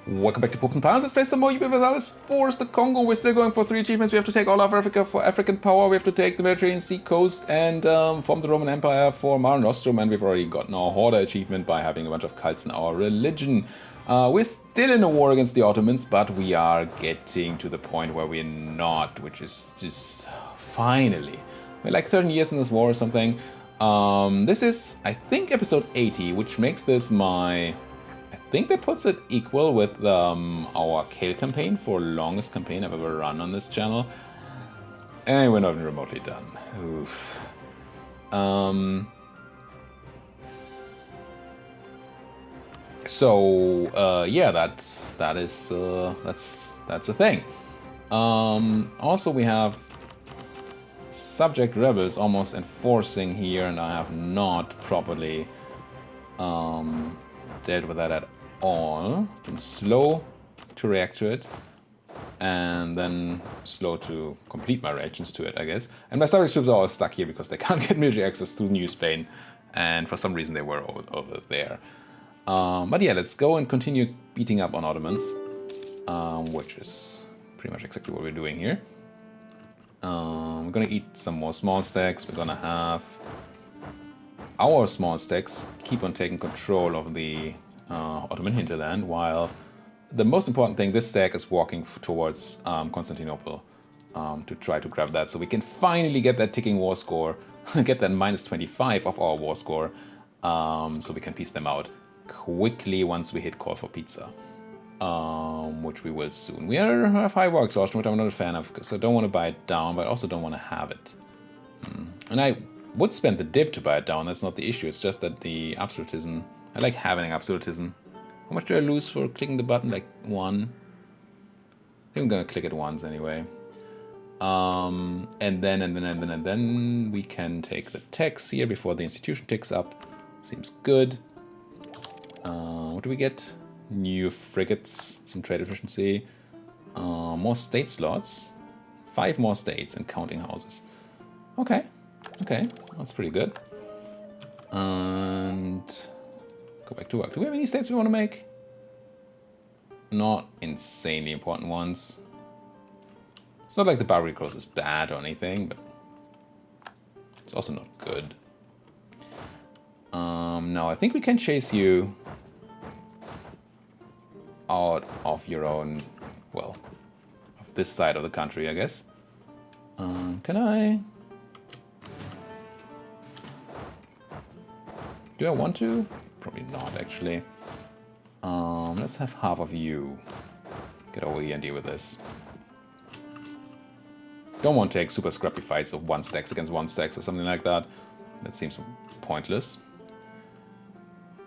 Welcome back to Popes and Pylons. Let's play some more EUIV Universalis IV. The Kongo. We're still going for 3 achievements. We have to take all of Africa for African power. We have to take the Mediterranean Sea coast and form the Roman Empire for Mare Nostrum. And we've already gotten our Hoarder achievement by having a bunch of cults in our religion. We're still in a war against the Ottomans, but we are getting to the point where we're not, which is just finally. We're like 13 years in this war or something. This is, I think, episode 80, which makes this my... I think that puts it equal with our Kale campaign for longest campaign I've ever run on this channel. And we're not even remotely done. Oof. Yeah, that's a thing. Also, we have subject rebels almost enforcing here, and I have not properly dealt with that at all. Been slow to react to it, and then slow to complete my reactions to it, I guess. And my subject troops are all stuck here because they can't get military access to New Spain, and for some reason they were over there. But yeah, let's go and continue beating up on Ottomans, which is pretty much exactly what we're doing here. We're gonna eat some more small stacks. We're gonna have our small stacks keep on taking control of the Ottoman hinterland, while the most important thing, this stack is walking towards Constantinople to try to grab that, so we can finally get that ticking war score, get that minus 25 of our war score, so we can piece them out quickly once we hit call for pizza, which we will soon. We have high war exhaustion, which I'm not a fan of, because I don't want to buy it down, but I also don't want to have it. And I would spend the dip to buy it down, that's not the issue, it's just that the absolutism, I like having absolutism. How much do I lose for clicking the button? Like 1? I think I'm gonna click it once anyway. And then we can take the tax here before the institution ticks up. Seems good. What do we get? New frigates, some trade efficiency, more state slots, 5 more states and counting houses. Okay, that's pretty good. And go back to work. Do we have any states we want to make? Not insanely important ones. It's not like the Barbary Cross is bad or anything, but it's also not good. Now I think we can chase you out of your own, well, of this side of the country, I guess. Can I? Do I want to? Probably not, actually. Let's have half of you get over here and deal with this. Don't want to take super scrappy fights of 1 stacks against 1 stacks or something like that. That seems pointless.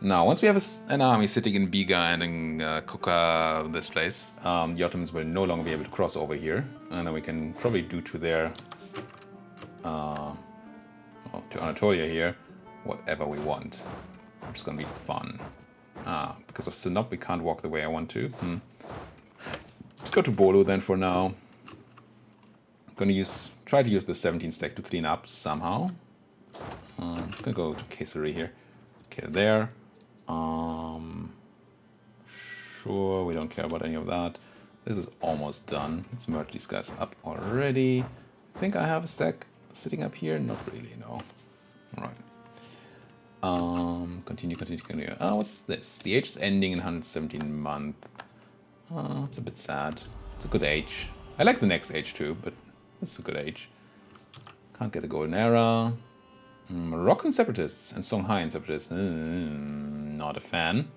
Now, once we have an army sitting in Biga and in Kuka, this place, the Ottomans will no longer be able to cross over here, and then we can probably do to their, to Anatolia here, whatever we want. Which is gonna be fun. Because of Sinop, we can't walk the way I want to. Let's go to Bolu then for now. I'm gonna try to use the 17 stack to clean up somehow. I'm just gonna go to Kesari here. Okay, there. Sure, we don't care about any of that. This is almost done. Let's merge these guys up already. I think I have a stack sitting up here. Not really, no. All right. Continue. Oh, what's this? The age is ending in 117 month. It's a bit sad. It's a good age. I like the next age too, but it's a good age. Can't get a golden era. Moroccan separatists and Songhaian separatists. Not a fan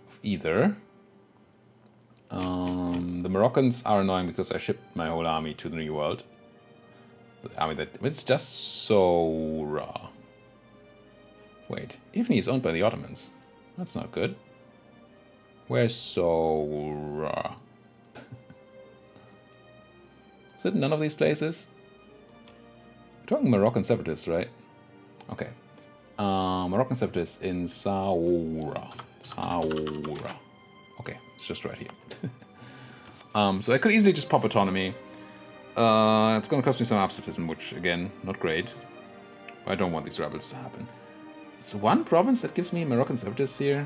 of either. The Moroccans are annoying because I shipped my whole army to the New World. The army that it's just so raw. Wait, Ifni is owned by the Ottomans. That's not good. Where's Sora? Is it none of these places? We're talking Moroccan separatists, right? Okay. Moroccan separatists in Saoura. Okay, it's just right here. So I could easily just pop autonomy. It's gonna cost me some absolutism, which, again, not great. I don't want these rebels to happen. It's 1 province that gives me Moroccan separatists here.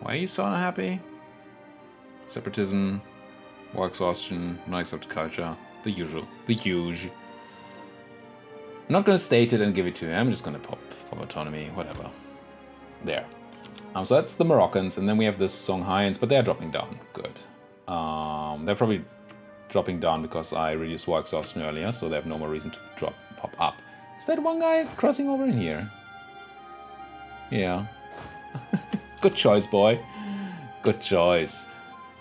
Why are you so unhappy? Separatism, war exhaustion, not accepted culture, the usual. The huge. I'm not gonna state it and give it to you. I'm just gonna pop autonomy, whatever. There. So that's the Moroccans, and then we have the Songhaians, but they're dropping down. Good. They're probably dropping down because I reduced war exhaustion earlier, so they have no more reason to pop up. Is that one guy crossing over in here? Yeah. Good choice, boy. Good choice.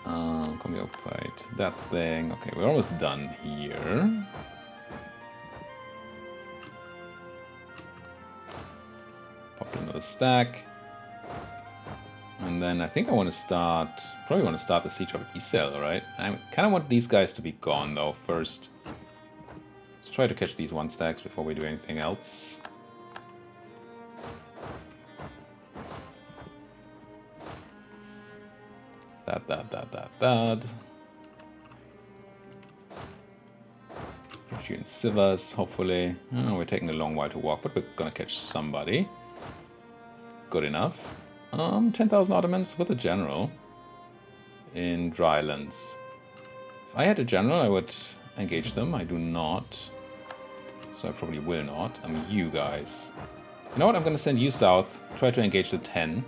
Can we occupy that thing? Okay, we're almost done here. Pop another stack. And then I think I want to probably want to start the siege of Isel, right? I kind of want these guys to be gone though first. Let's try to catch these 1 stacks before we do anything else. That. Put you in Sivas, hopefully. Oh, we're taking a long while to walk, but we're gonna catch somebody. Good enough. 10,000 Ottomans with a general in Drylands. If I had a general, I would engage them. I do not. So I probably will not. I mean, you guys. You know what? I'm going to send you south. Try to engage the 10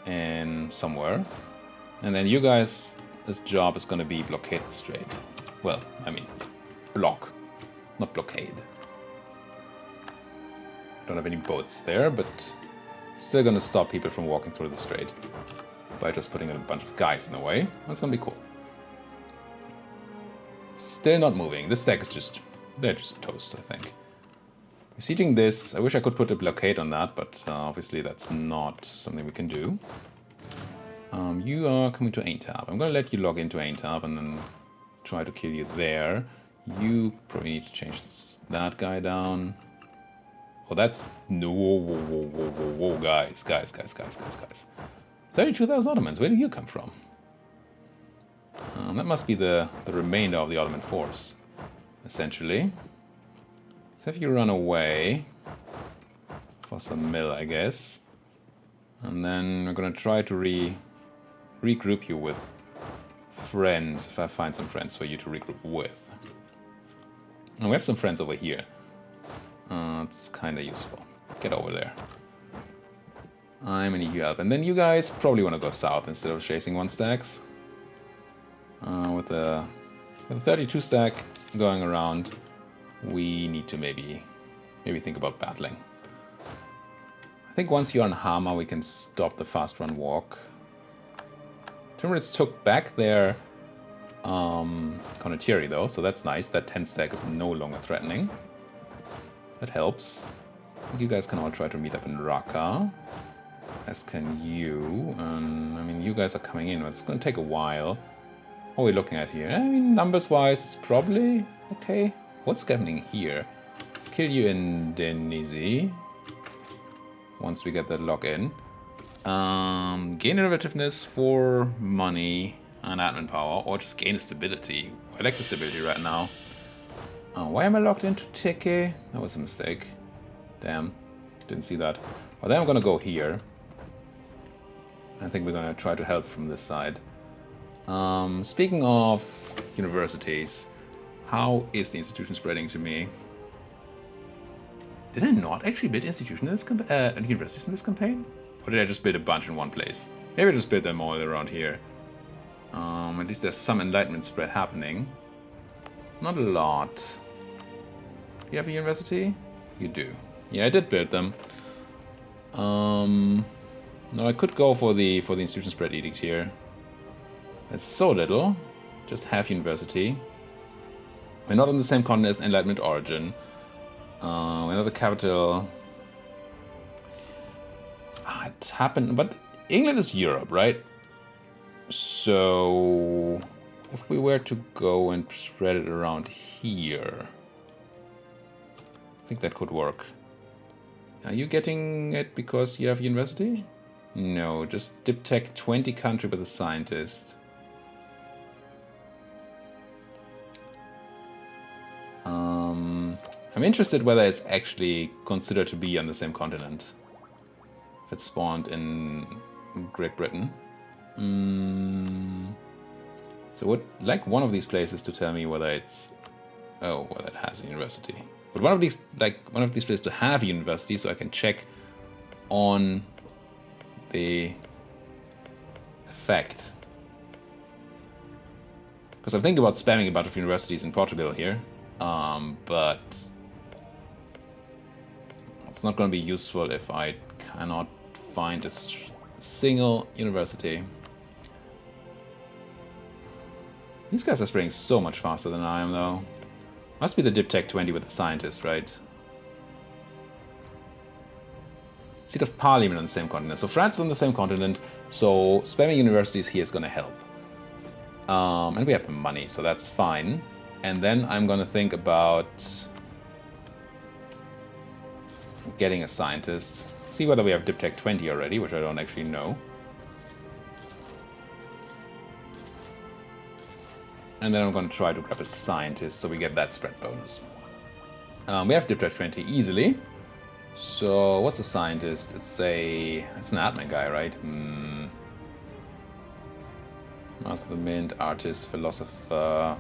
in somewhere. And then you guys, this job is going to be blockade the strait. Well, I mean, block, not blockade. Don't have any boats there, but still gonna stop people from walking through the strait by just putting a bunch of guys in the way. That's gonna be cool. Still not moving. This stack is just... they're just toast, I think. Besieging this, I wish I could put a blockade on that, but obviously that's not something we can do. You are coming to Aintab. I'm gonna let you log into Aintab and then try to kill you there. You probably need to change that guy down. Oh, that's... no, whoa, guys. 32,000 Ottomans, where do you come from? That must be the remainder of the Ottoman force, essentially. So if you run away for some mill, I guess. And then we're gonna try to regroup you with friends, if I find some friends for you to regroup with. And we have some friends over here. It's kind of useful. Get over there. I'm gonna need you help. And then you guys probably want to go south instead of chasing 1 stacks. With a 32 stack going around, we need to maybe think about battling. I think once you're on Hama, we can stop the fast run walk. Timurids took back their Condottieri though, so that's nice. That 10 stack is no longer threatening. That helps. I think you guys can all try to meet up in Raqqa. As can you. I mean, you guys are coming in, but it's going to take a while. What are we looking at here? I mean, numbers-wise, it's probably okay. What's happening here? Let's kill you in Denizli. Once we get that lock-in. Gain innovativeness for money and admin power, or just gain stability. I like the stability right now. Why am I locked into Teke? That was a mistake. Damn, didn't see that. Well, then I'm gonna go here. I think we're gonna try to help from this side. Speaking of universities, how is the institution spreading to me? Did I not actually build institutions in this universities in this campaign? Or did I just build a bunch in one place? Maybe I just built them all around here. At least there's some enlightenment spread happening. Not a lot. Do you have a university? You do. Yeah, I did build them. No, I could go for the institution spread edict here. It's so little. Just half university. We're not on the same continent as Enlightenment Origin. We're not the capital. It happened, but England is Europe, right? So if we were to go and spread it around here, I think that could work. Are you getting it because you have university? No, just Diptech 20 country with a scientist. I'm interested whether it's actually considered to be on the same continent. If it's spawned in Great Britain. So would like one of these places to tell me whether it's whether it has a university. But one of these places to have a university, so I can check on the effect. Because I'm thinking about spamming a bunch of universities in Portugal here, but it's not going to be useful if I cannot find a single university. These guys are spreading so much faster than I am, though. Must be the Diptech 20 with the scientist, right? Seat of Parliament on the same continent. So France is on the same continent, so spamming universities here is going to help. And we have the money, so that's fine. And then I'm going to think about getting a scientist. See whether we have Diptech 20 already, which I don't actually know. And then I'm going to try to grab a scientist so we get that spread bonus. We have Diptech 20 easily. So what's a scientist? It's an admin guy, right? Master of the Mint, artist, philosopher,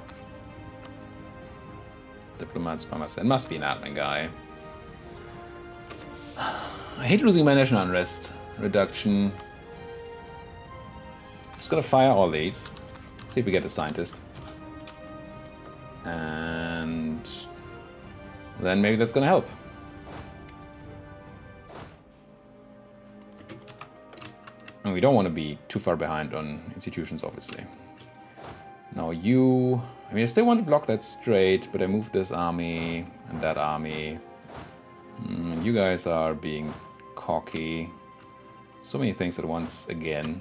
diplomat, spy master. It must be an admin guy. I hate losing my national unrest reduction. Just gonna fire all these. See if we get a scientist. And then maybe that's gonna help. And we don't want to be too far behind on institutions, obviously. Now you... I mean, I still want to block that straight, but I moved this army and that army. You guys are being cocky. So many things at once again.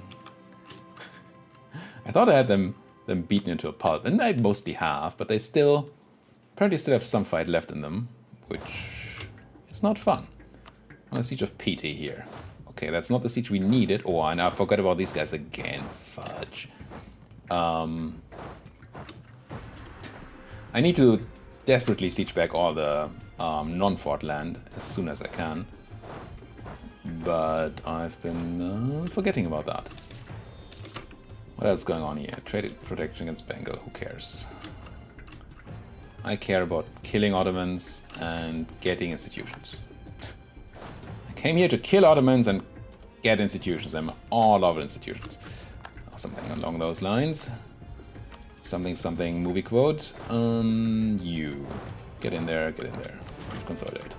I thought I had them beaten into a pulp, and I mostly have, but they apparently still have some fight left in them, which is not fun. On a siege of PT here. Okay, that's not the siege we needed. Oh, and I forgot about these guys again. Fudge. I need to desperately siege back all the non-fort land as soon as I can. But I've been forgetting about that. What else is going on here? Trade protection against Bengal. Who cares? I care about killing Ottomans and getting institutions. I came here to kill Ottomans and get institutions. I'm all over institutions. Something along those lines. Something movie quote. You. Get in there, Consolidate.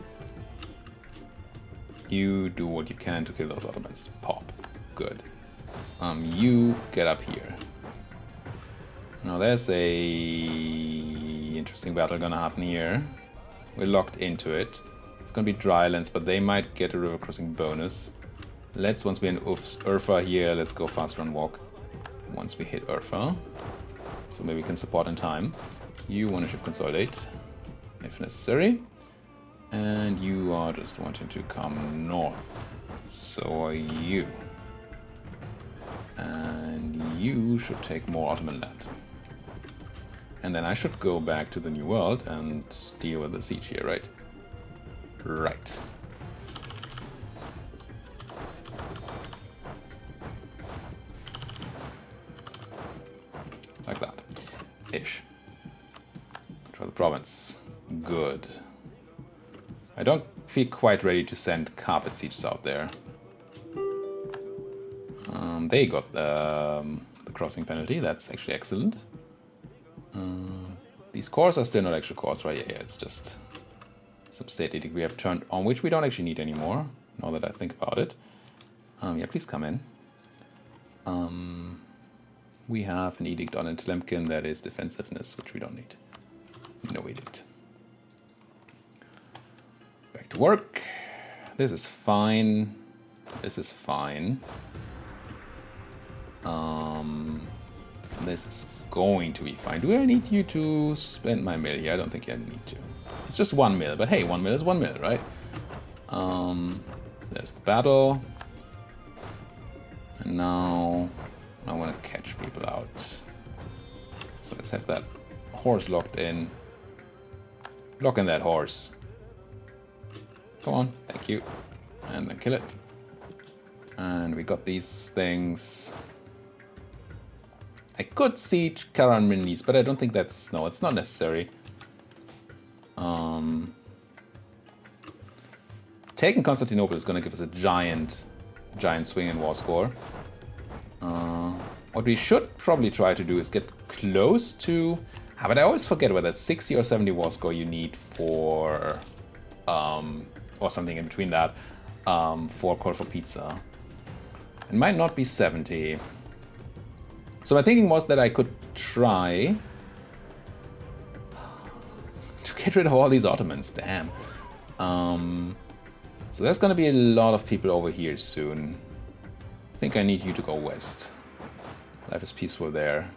You do what you can to kill those Ottomans. Pop. Good. You get up here. Now there's a interesting battle gonna happen here. We're locked into it. It's gonna be dry lands, but they might get a river crossing bonus. Once we're in Urfa here, let's go fast run walk. Once we hit Urfa. So maybe we can support in time. You want to ship consolidate, if necessary. And you are just wanting to come north. So are you. And you should take more Ottoman land. And then I should go back to the New World and deal with the siege here, right? Right. Like that. Ish. Control the province. Good. I don't feel quite ready to send carpet sieges out there. They got the crossing penalty. That's actually excellent. These cores are still not actual cores, right? Yeah, it's just some state edict we have turned on, which we don't actually need anymore, now that I think about it. Yeah, please come in. We have an edict on Tlemcen that is defensiveness, which we don't need. No edict. Back to work. This is fine. This is fine. This is going to be fine. Do I need you to spend my mill here? I don't think I need to. It's just 1 mil, but hey, 1 mil is 1 mil, right? There's the battle. And now I want to catch people out. So let's have that horse locked in. Lock in that horse. Come on, thank you. And then kill it. And we got these things. I could siege Karamanlis, but I don't think that's... No, it's not necessary. Taking Constantinople is going to give us a giant swing in war score. What we should probably try to do is get close to... but I always forget whether it's 60 or 70 war score you need for... or something in between that, for Call for Pizza. It might not be 70. So my thinking was that I could try to get rid of all these Ottomans, damn. So there's gonna be a lot of people over here soon. I think I need you to go west. Life is peaceful there.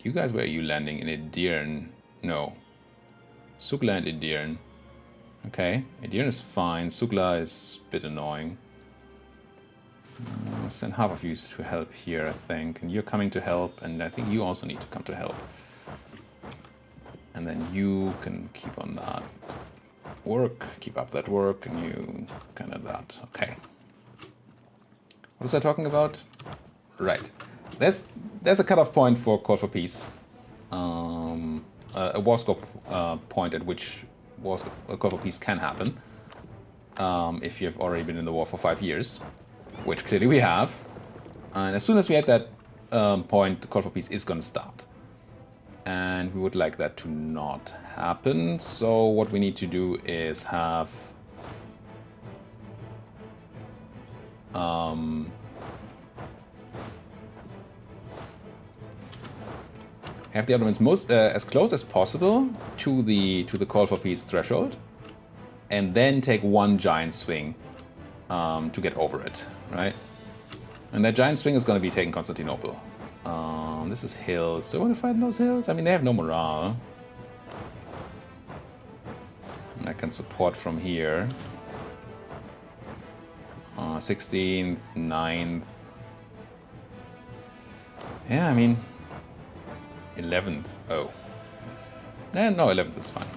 You guys, where are you landing? In Edirne? No. Sugla and Edirne. Okay, Edirne is fine. Sugla is a bit annoying. I'll send half of you to help here, I think. And you're coming to help, and I think you also need to come to help. And then you can keep on that work, keep up that work, and you kind of that. Okay. What was I talking about? Right. There's a cutoff point for Call for Peace. A war scope point at which a Call for Peace can happen. If you've already been in the war for 5 years, which clearly we have. And as soon as we hit that point, the Call for Peace is going to start. And we would like that to not happen. So what we need to do is have the Ottomans as close as possible to the Call for Peace threshold, and then take one giant swing to get over it, right? And that giant swing is going to be taking Constantinople. This is hills. Do I want to fight in those hills? I mean, they have no morale. And I can support from here. 16th, 9th. Yeah, I mean... 11th. Oh. No, 11th is fine.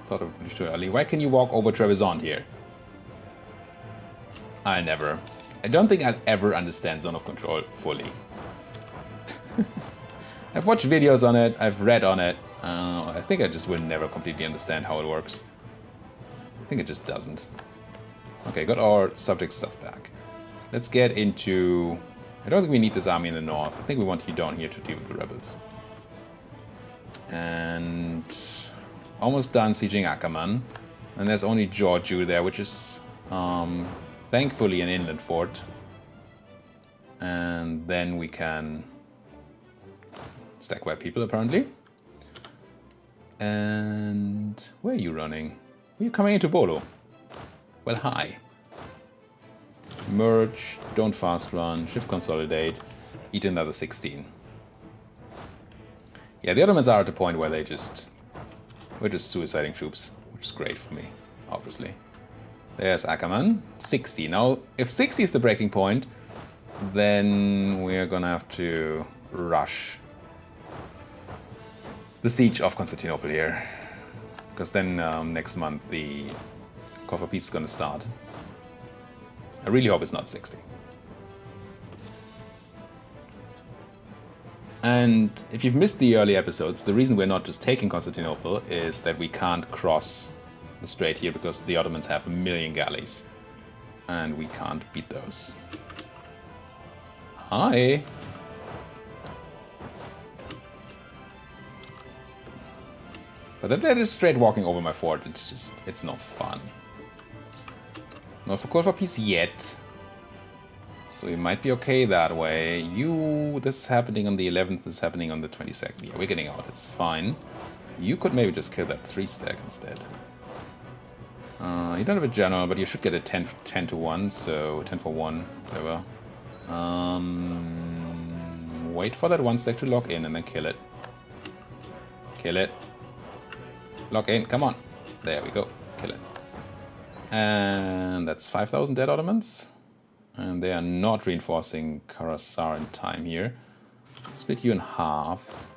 Thought it was too early. Why can you walk over Trebizond here? I don't think I'll ever understand Zone of Control fully. I've watched videos on it, I've read on it. I think I just will never completely understand how it works. I think it just doesn't. Okay, got our subject stuff back. Let's get into... I don't think we need this army in the north. I think we want you down here to deal with the rebels. And... almost done sieging Ackermann. And there's only Georgiou there, which is... thankfully an inland fort. And then we can stack by people apparently. And where are you running? Are you coming into Bolo? Well, hi. Merge, don't fast run, shift consolidate, eat another 16. Yeah, the Ottomans are at the point where we're just suiciding troops, which is great for me, obviously. There's Ackermann, 60. Now, if 60 is the breaking point, then we're gonna have to rush the siege of Constantinople here. Because then next month the Call for Peace is gonna start. I really hope it's not 60. And if you've missed the early episodes, the reason we're not just taking Constantinople is that we can't cross the strait here because the Ottomans have 1 million galleys. And we can't beat those. Hi! But they're just straight walking over my fort. It's not fun. Not for Call for Peace yet. So we might be okay that way. This is happening on the 11th, this is happening on the 22nd. Yeah, we're getting out, it's fine. You could maybe just kill that 3-stack instead. You don't have a general, but you should get a 10 to 1, so 10 for 1, whatever. Wait for that 1-stack to lock in and then kill it. Kill it. Lock in, come on. There we go, kill it. And that's 5,000 dead Ottomans. And they are not reinforcing Karasar in time here. Split you in half.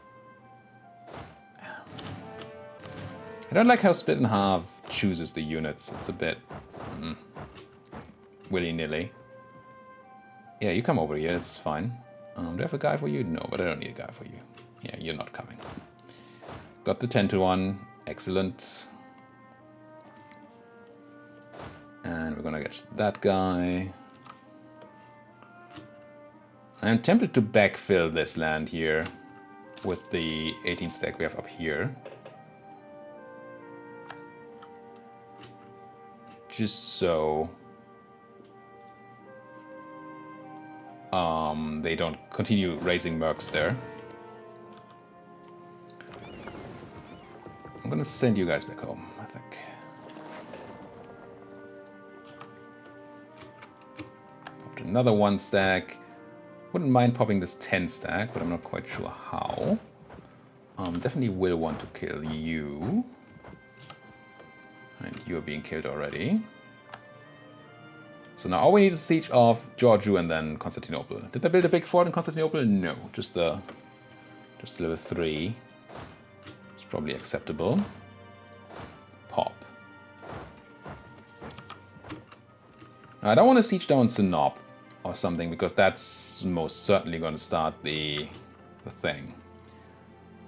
I don't like how split in half chooses the units. It's a bit willy-nilly. Yeah, you come over here, it's fine. Do I have a guy for you? No, but I don't need a guy for you. Yeah, you're not coming. Got the 10-1. Excellent. And we're gonna get that guy. I'm tempted to backfill this land here with the 18 stack we have up here. Just so they don't continue raising mercs there. I'm gonna send you guys back home, I think. Popped another 1 stack. Wouldn't mind popping this 10 stack, but I'm not quite sure how. Definitely will want to kill you. And you are being killed already. So now all we need is a siege of Georgiou and then Constantinople. Did I build a big fort in Constantinople? No, just level 3. It's probably acceptable. Pop. Now, I don't want to siege down Sinop or something, because that's most certainly going to start the thing.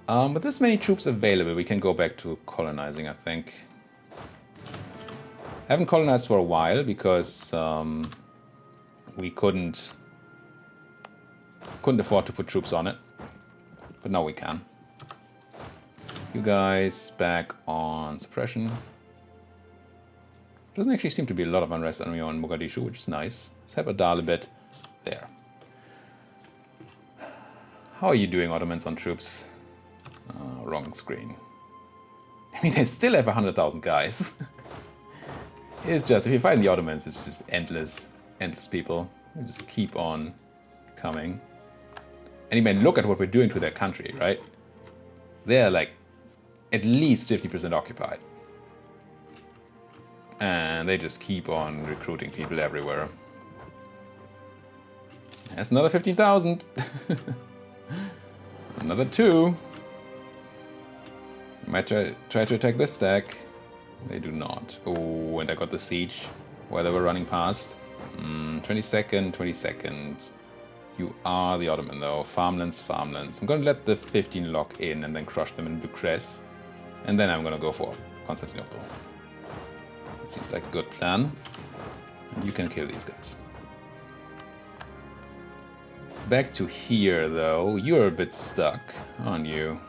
With this many troops available, we can go back to colonizing, I think. I haven't colonized for a while because we couldn't afford to put troops on it, but now we can. You guys back on suppression. Doesn't actually seem to be a lot of unrest on Mogadishu, which is nice. Let's help Adal a bit. There. How are you doing, Ottomans, on troops? Wrong screen. I mean, they still have 100,000 guys. It's just, if you find the Ottomans, it's just endless people. They just keep on coming. And you mean, look at what we're doing to their country, right? They're like at least 50% occupied. And they just keep on recruiting people everywhere. That's another 15,000. Another 2. Might try to attack this stack. They do not. Oh, and I got the siege while they were running past. 22nd, 22nd. You are the Ottoman though. Farmlands. I'm gonna let the 15 lock in and then crush them in Bucharest. And then I'm gonna go for Constantinople. That seems like a good plan. And you can kill these guys. Back to here though. You're a bit stuck, aren't you?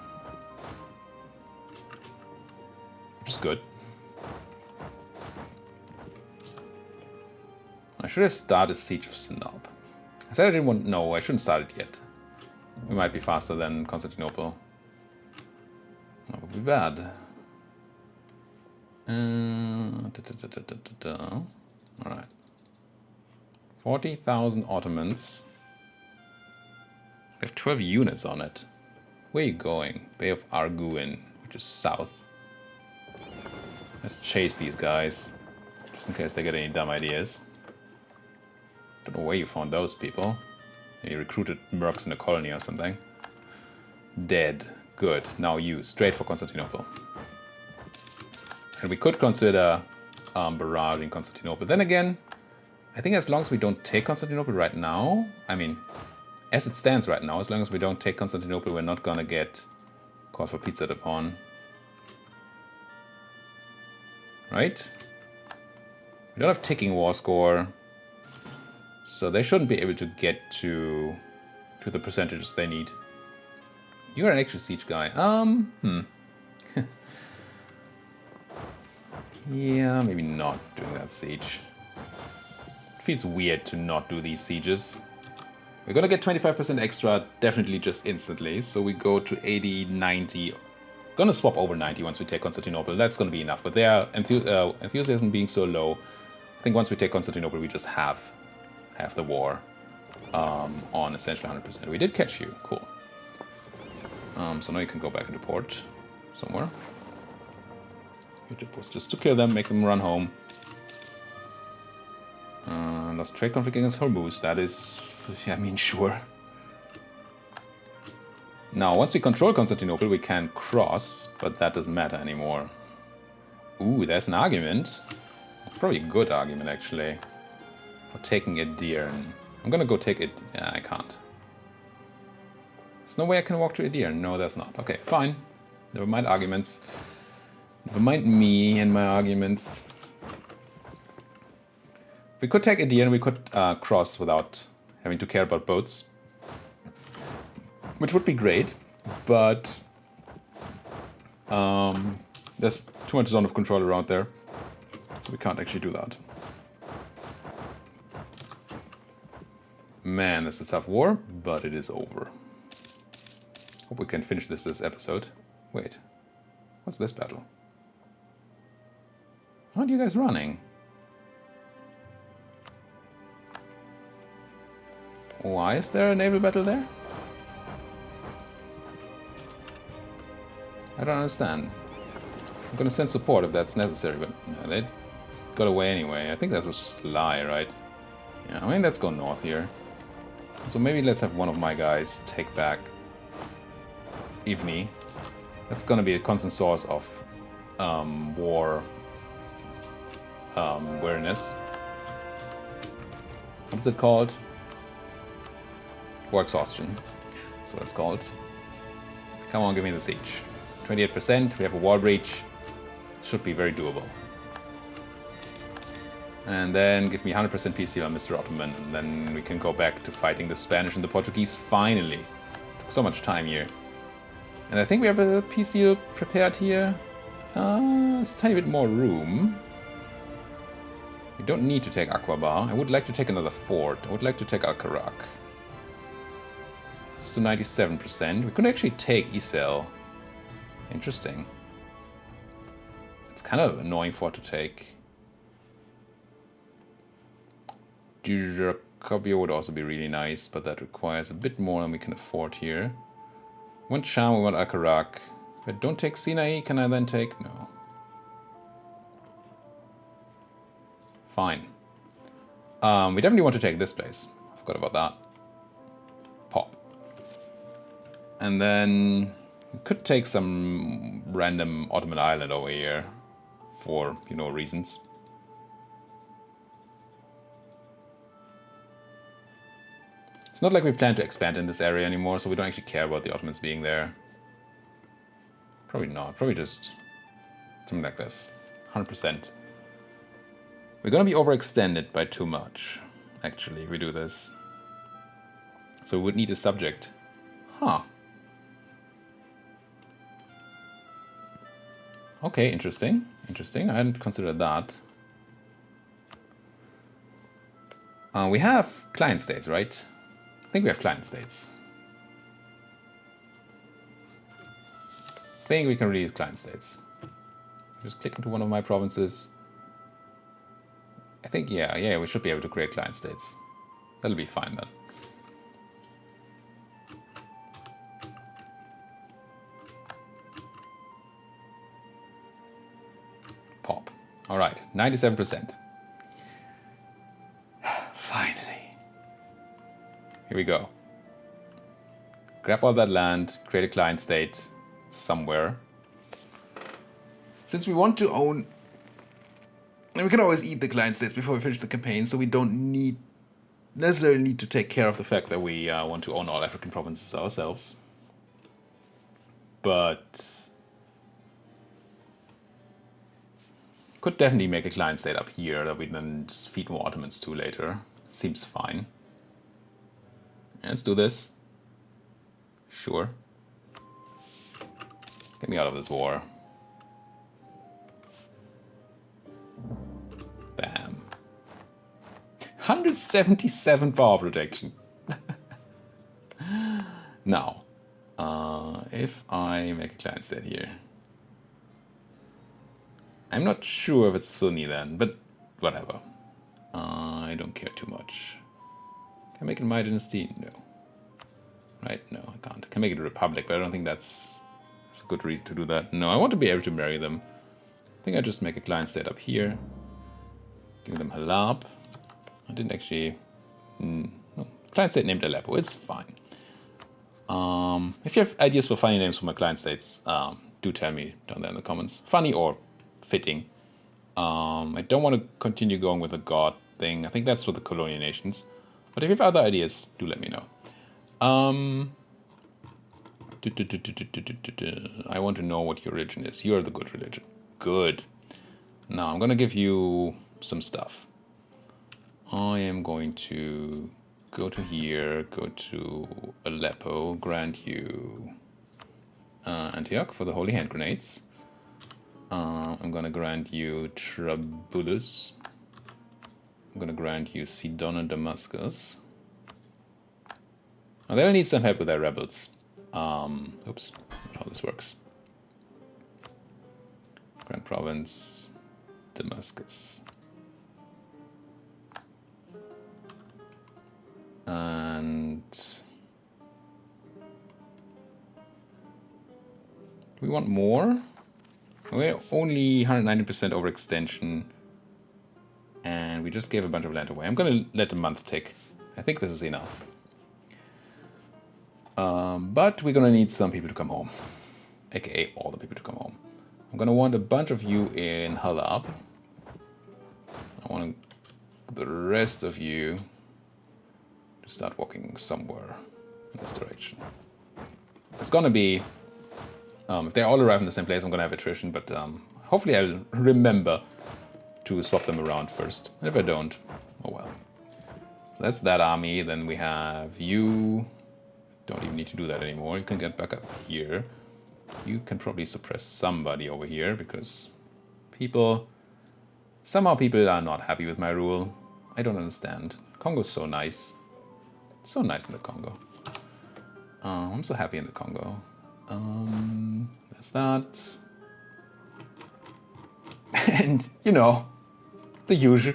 Which is good. I should have started Siege of Sinop. I said I didn't want... No, I shouldn't start it yet. We might be faster than Constantinople. That would be bad. Alright. 40,000 Ottomans. We have 12 units on it. Where are you going? Bay of Arguin, which is south. Let's chase these guys. Just in case they get any dumb ideas. Don't know where you found those people. You recruited mercs in a colony or something. Dead. Good. Now you. Straight for Constantinople. And we could consider barraging Constantinople. Then again, I think as long as we don't take Constantinople right now, I mean, as it stands right now, as long as we don't take Constantinople, we're not gonna get called for pizza to pawn. Right? We don't have ticking war score. So they shouldn't be able to get to the percentages they need. You're an actual siege guy. Yeah, maybe not doing that siege. It feels weird to not do these sieges. We're gonna get 25% extra, definitely just instantly. So we go to 80, 90. Gonna swap over 90 once we take Constantinople. That's gonna be enough. But their enthusiasm being so low, I think once we take Constantinople, we just have the war on essentially 100%. We did catch you. Cool. So now you can go back into port somewhere. Your job was just to kill them, make them run home. Lost trade conflict against Hormuz. That is, I mean, sure. Now, once we control Constantinople, we can cross, but that doesn't matter anymore. Ooh, there's an argument. Probably a good argument, actually. For taking a deer. I'm gonna go take it. Yeah, I can't. There's no way I can walk to a deer. No, there's not. Okay, fine. Never mind arguments. Never mind me and my arguments. We could take a deer and we could cross without having to care about boats. Which would be great, but there's too much zone of control around there. So we can't actually do that. Man, this is a tough war, but it is over. Hope we can finish this episode. Wait, what's this battle? Aren't you guys running? Why is there a naval battle there? I don't understand. I'm gonna send support if that's necessary, but yeah, they got away anyway. I think that was just a lie, right? Yeah, I mean, let's go north here. So maybe let's have one of my guys take back Ivni. That's gonna be a constant source of war awareness. What is it called? War exhaustion. That's what it's called. Come on, give me the siege. 28%, we have a wall breach. Should be very doable. And then give me 100% peace deal on Mr. Ottoman, and then we can go back to fighting the Spanish and the Portuguese finally. Took so much time here. And I think we have a peace deal prepared here. It's a tiny bit more room. We don't need to take Aqaba. I would like to take another fort. I would like to take Al-Karak. This is to 97%. We could actually take Isel. Interesting. It's kind of an annoying fort to take. Juracobio would also be really nice, but that requires a bit more than we can afford here. We want Sham, we want Al-Karak. If I don't take Sinai, can I then take... No. Fine. We definitely want to take this place. I forgot about that. Pop. And then we could take some random Ottoman island over here for, you know, reasons. It's not like we plan to expand in this area anymore, so we don't actually care about the Ottomans being there. Probably not. Probably just something like this. 100%. We're gonna be overextended by too much, actually, if we do this. So we would need a subject. Huh. Okay, interesting. Interesting. I hadn't considered that. We have client states, right? I think we have client states. I think we can release client states. Just click into one of my provinces. I think, yeah, we should be able to create client states. That'll be fine then. Pop. All right, 97%. Finally. Here we go. Grab all that land, create a client state somewhere. Since we want to own... And we can always eat the client states before we finish the campaign, so we don't necessarily need to take care of the fact that we want to own all African provinces ourselves. But... could definitely make a client state up here that we then just feed more Ottomans to later. Seems fine. Let's do this. Sure. Get me out of this war. Bam. 177 power protection. Now, if I make a client state here. I'm not sure if it's Sunni then, but whatever. I don't care too much. Can I make it my dynasty? No. Right? No, I can't. I can make it a republic, but I don't think that's a good reason to do that. No, I want to be able to marry them. I think I just make a client state up here. Give them Halab. I didn't actually... no. Client state named Aleppo. It's fine. If you have ideas for funny names for my client states, do tell me down there in the comments. Funny or fitting. I don't want to continue going with the god thing. I think that's for the colonial nations. But if you have other ideas, do let me know. I want to know what your religion is. You're the good religion. Good. Now I'm going to give you some stuff. I am going to go to here, go to Aleppo, grant you Antioch for the Holy Hand Grenades. I'm going to grant you Trabulus. I'm going to grant you Sidon and Damascus. Now they'll need some help with their rebels. Oops, how this works. Grand Province, Damascus. And we want more. We're only 190% overextension, and we just gave a bunch of land away. I'm gonna let the month tick. I think this is enough. But we're gonna need some people to come home, aka all the people to come home. I'm gonna want a bunch of you in Halab. I want the rest of you to start walking somewhere in this direction. It's gonna be, if they all arrive in the same place, I'm gonna have attrition, but hopefully I'll remember to swap them around first. And if I don't, oh well. So that's that army. Then we have you. Don't even need to do that anymore. You can get back up here. You can probably suppress somebody over here because somehow people are not happy with my rule. I don't understand. Congo's so nice. It's so nice in the Congo. I'm so happy in the Congo. There's that. And, you know, the usual.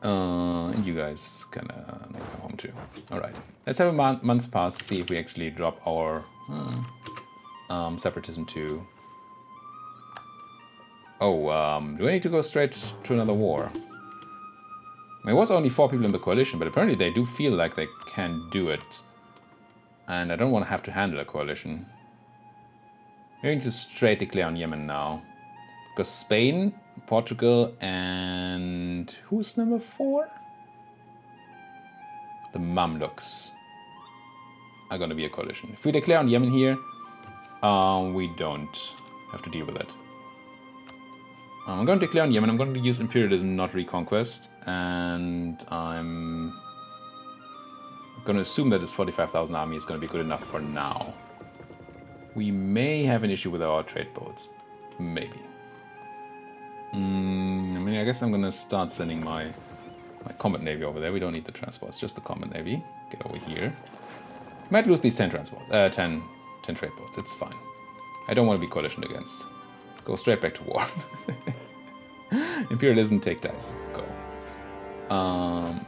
And you guys can come home too. Alright, let's have a month pass, see if we actually drop our separatism too. Oh, do I need to go straight to another war? I mean, it was only 4 people in the coalition, but apparently they do feel like they can do it. And I don't want to have to handle a coalition. We're going to straight declare on Yemen now. Because Spain, Portugal, and who's number 4? The Mamluks are going to be a coalition. If we declare on Yemen here, we don't have to deal with it. I'm going to declare on Yemen. I'm going to use imperialism, not reconquest, and I'm going to assume that this 45,000 army is going to be good enough for now. We may have an issue with our trade boats, maybe. I mean, I guess I'm going to start sending my combat navy over there. We don't need the transports, just the combat navy. Get over here. Might lose these 10 transports, 10 trade boats. It's fine. I don't want to be coalitioned against. Go straight back to war. Imperialism, take dice. Go.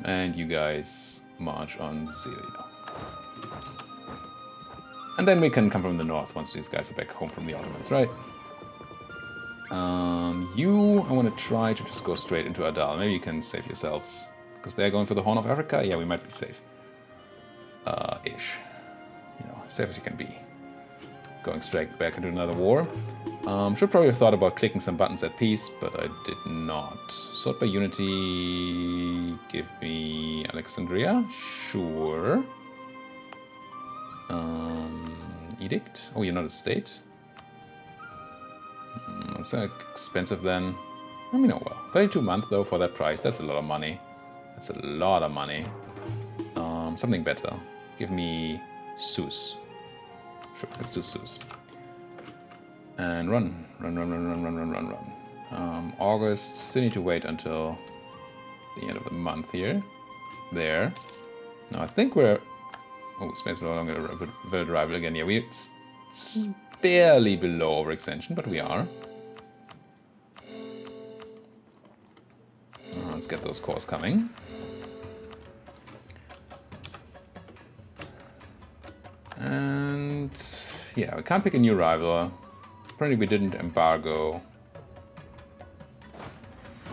And you guys march on Syria. And then we can come from the north once these guys are back home from the Ottomans, right? I want to try to just go straight into Adal. Maybe you can save yourselves. Because they're going for the Horn of Africa? Yeah, we might be safe. Ish. You know, safe as you can be. Going straight back into another war. Should probably have thought about clicking some buttons at peace, but I did not. Sort by unity. Give me Alexandria. Sure. Edict. Oh, you're not a state? It's expensive then. I mean, oh well. 32 months though for that price. That's a lot of money. That's a lot of money. Something better. Give me Sus. Sure, let's do Sus. And run. August. Still need to wait until the end of the month here. There. Now I think we're... Oh, space no longer a valid rival again. Yeah, we're barely below overextension, but we are. Let's get those cores coming. And yeah, we can't pick a new rival. Apparently we didn't embargo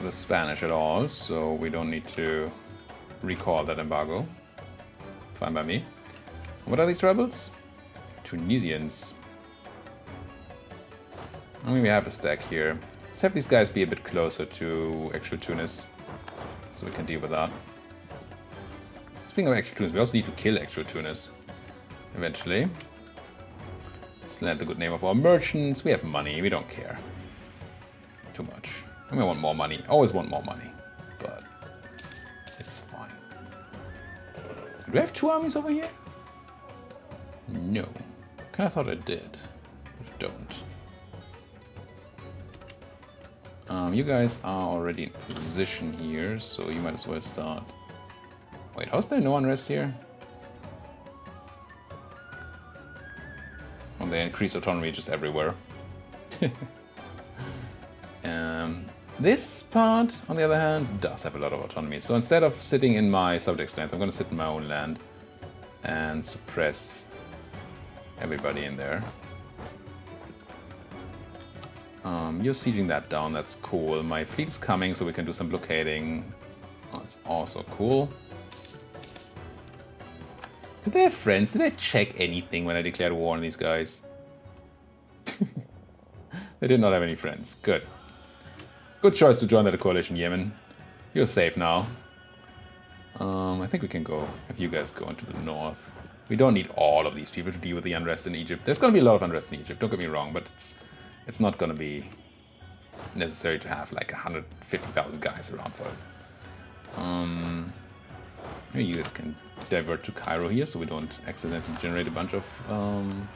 the Spanish at all, so we don't need to recall that embargo. Fine by me. What are these rebels? Tunisians. I mean, we have a stack here. Let's have these guys be a bit closer to actual Tunis, so we can deal with that. Speaking of actual Tunis, we also need to kill actual Tunis eventually. Let's land the good name of our merchants. We have money, we don't care too much. I mean, I want more money, always want more money, but it's fine. Do we have 2 armies over here? No. Kind of thought I did, but I don't. You guys are already in position here, so you might as well start. Wait, how's there no unrest here? Well, they increase autonomy just everywhere. This part, on the other hand, does have a lot of autonomy. So instead of sitting in my subject's land, I'm going to sit in my own land and suppress everybody in there. You're sieging that down, that's cool. My fleet is coming, so we can do some blockading. That's also cool. Did they have friends? Did I check anything when I declared war on these guys? They did not have any friends. Good. Good choice to join that coalition, Yemen. You're safe now. I think we can go, if you guys go into the north. We don't need all of these people to deal with the unrest in Egypt. There's going to be a lot of unrest in Egypt, don't get me wrong, but it's not going to be necessary to have like 150,000 guys around for it. Maybe you guys can divert to Cairo here so we don't accidentally generate a bunch of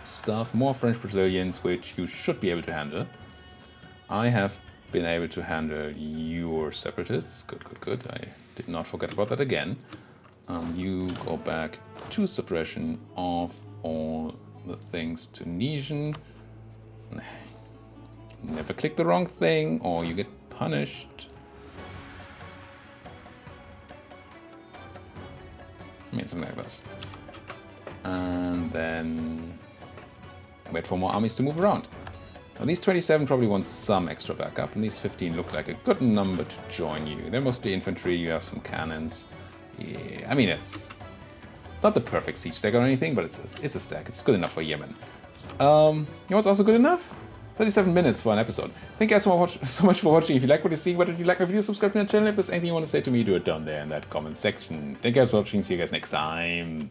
stuff. More French Brazilians, which you should be able to handle. I have been able to handle your separatists. Good, good, good. I did not forget about that again. You go back to suppression of all the things Tunisian. Never click the wrong thing or you get punished. I mean, something like this. And then wait for more armies to move around. Now, these 27 probably want some extra backup, and these 15 look like a good number to join you. They're mostly infantry, you have some cannons. Yeah, I mean, it's not the perfect siege stack or anything, but it's a stack. It's good enough for Yemen. You know what's also good enough? 37 minutes for an episode. Thank you guys so much for watching. If you like what you see, why don't you like my video, subscribe to my channel. If there's anything you want to say to me, do it down there in that comment section. Thank you guys for watching. See you guys next time.